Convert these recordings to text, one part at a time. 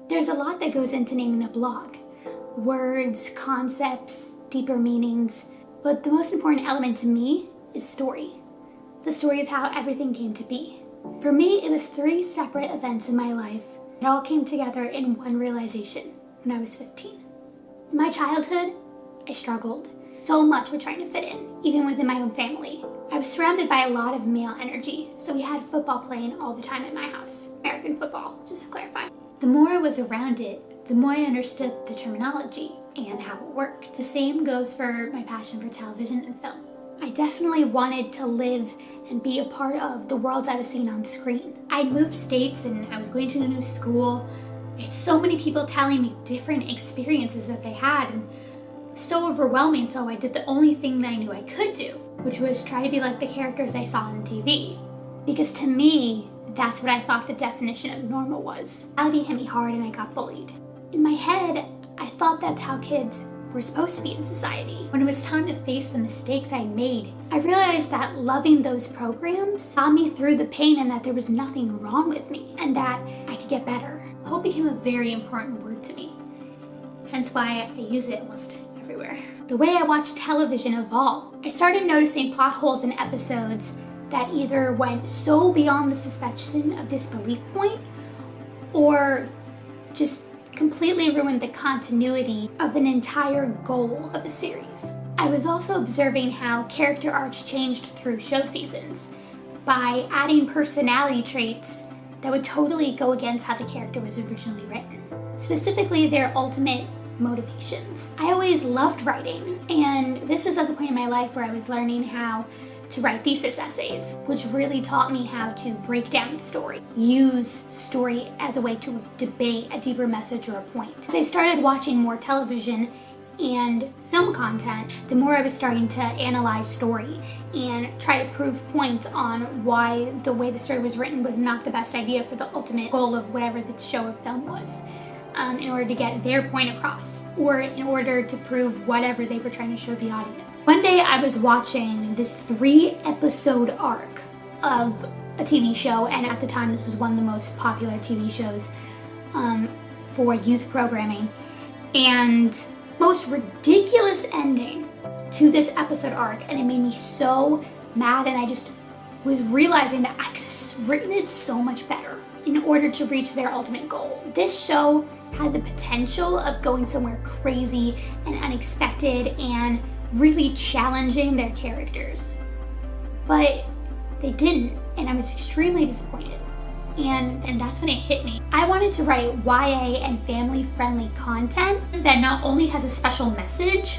There's a lot that goes into naming a blog. Words, concepts, deeper meanings. But the most important element to me is story. The story of how everything came to be. For me, it was 3 separate events in my life. It all came together in one realization when I was 15. In my childhood, I struggled so much with trying to fit in, even within my own family. I was surrounded by a lot of male energy, so we had football playing all the time at my house. American football, just to clarify. The more I was around it, the more I understood the terminology and how it worked. The same goes for my passion for television and film. I definitely wanted to live and be a part of the worlds I was seeing on screen. I'd moved states and I was going to a new school. I had so many people telling me different experiences that they had, and it was so overwhelming, so I did the only thing that I knew I could do, which was try to be like the characters I saw on TV. Because to me, that's what I thought the definition of normal was. Reality hit me hard and I got bullied. In my head, I thought that's how kids were supposed to be in society. When it was time to face the mistakes I made, I realized that loving those programs saw me through the pain and that there was nothing wrong with me and that I could get better. Hope became a very important word to me, hence why I use it almost everywhere. The way I watched television evolved. I started noticing plot holes in episodes that either went so beyond the suspension of disbelief point or just completely ruined the continuity of an entire goal of a series. I was also observing how character arcs changed through show seasons by adding personality traits that would totally go against how the character was originally written, specifically their ultimate motivations. I always loved writing, and this was at the point in my life where I was learning how to write thesis essays, which really taught me how to break down story, use story as a way to debate a deeper message or a point. As I started watching more television and film content, the more I was starting to analyze story and try to prove points on why the way the story was written was not the best idea for the ultimate goal of whatever the show or film was, in order to get their point across, or in order to prove whatever they were trying to show the audience. One day I was watching this 3-episode arc of a TV show, and at the time this was one of the most popular TV shows for youth programming, and most ridiculous ending to this episode arc, and it made me so mad, and I just was realizing that I could have written it so much better in order to reach their ultimate goal. This show had the potential of going somewhere crazy and unexpected and really challenging their characters, but they didn't, and I was extremely disappointed. And that's when it hit me. I wanted to write YA and family-friendly content that not only has a special message,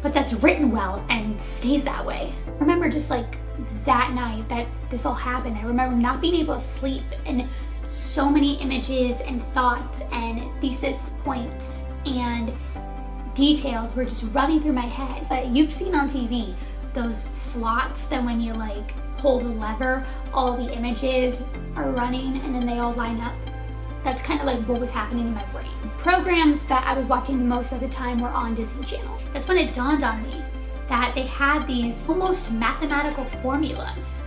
but that's written well and stays that way. I remember just like that night that this all happened, I remember not being able to sleep, and so many images and thoughts and thesis points and details were just running through my head. But you've seen on TV those slots that when you like pull the lever, all the images are running and then they all line up. That's kind of like what was happening in my brain. Programs that I was watching the most at the time were on Disney Channel. That's when it dawned on me that they had these almost mathematical formulas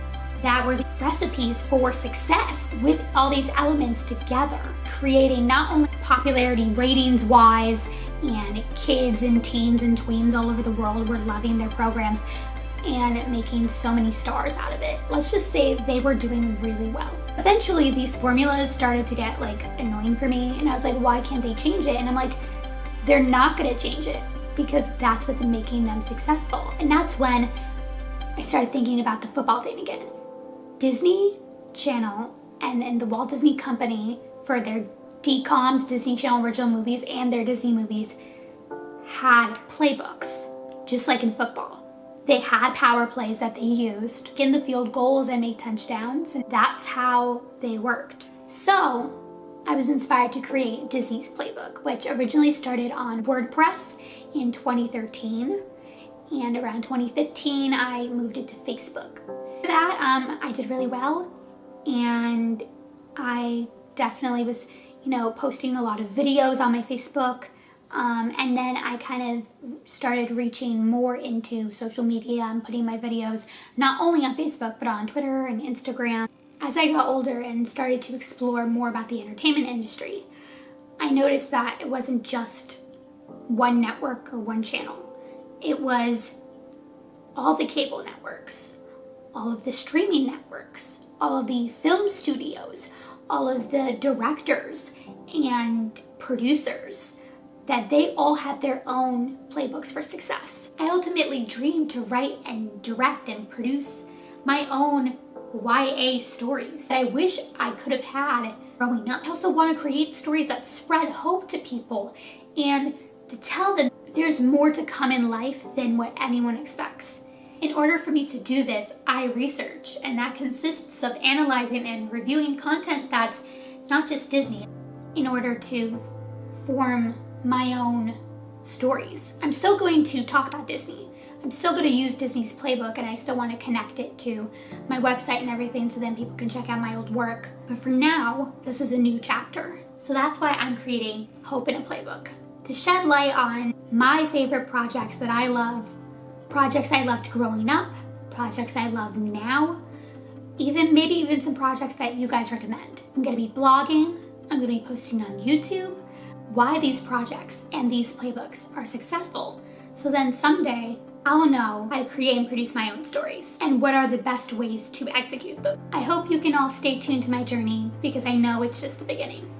that were the recipes for success, with all these elements together, creating not only popularity ratings wise, and kids and teens and tweens all over the world were loving their programs and making so many stars out of it. Let's just say they were doing really well. Eventually these formulas started to get like annoying for me, and I was like, why can't they change it? And I'm like, they're not gonna change it because that's what's making them successful. And that's when I started thinking about the football thing again. Disney Channel and the Walt Disney Company, for their DCOMs, Disney Channel original movies, and their Disney movies, had playbooks, just like in football. They had power plays that they used in the field goals and make touchdowns, and that's how they worked. So I was inspired to create Disney's playbook, which originally started on WordPress in 2013, and around 2015 I moved it to Facebook. After that, I did really well, and I definitely was posting a lot of videos on my Facebook, and then I kind of started reaching more into social media and putting my videos not only on Facebook but on Twitter and Instagram. As I got older and started to explore more about the entertainment industry, I noticed that it wasn't just one network or one channel. It was all the cable networks, all of the streaming networks, all of the film studios, all of the directors and producers, that they all had their own playbooks for success. I ultimately dreamed to write and direct and produce my own YA stories that I wish I could have had growing up. I also want to create stories that spread hope to people and to tell them there's more to come in life than what anyone expects. In order for me to do this, I research, and that consists of analyzing and reviewing content that's not just Disney in order to form my own stories. I'm still going to talk about Disney. I'm still going to use Disney's playbook, and I still want to connect it to my website and everything so then people can check out my old work. But for now, this is a new chapter. So that's why I'm creating Hope in a Playbook, to shed light on my favorite projects that I love, projects I loved growing up, projects I love now, maybe even some projects that you guys recommend. I'm going to be blogging, I'm going to be posting on YouTube why these projects and these playbooks are successful, so then someday I'll know how to create and produce my own stories and what are the best ways to execute them. I hope you can all stay tuned to my journey because I know it's just the beginning.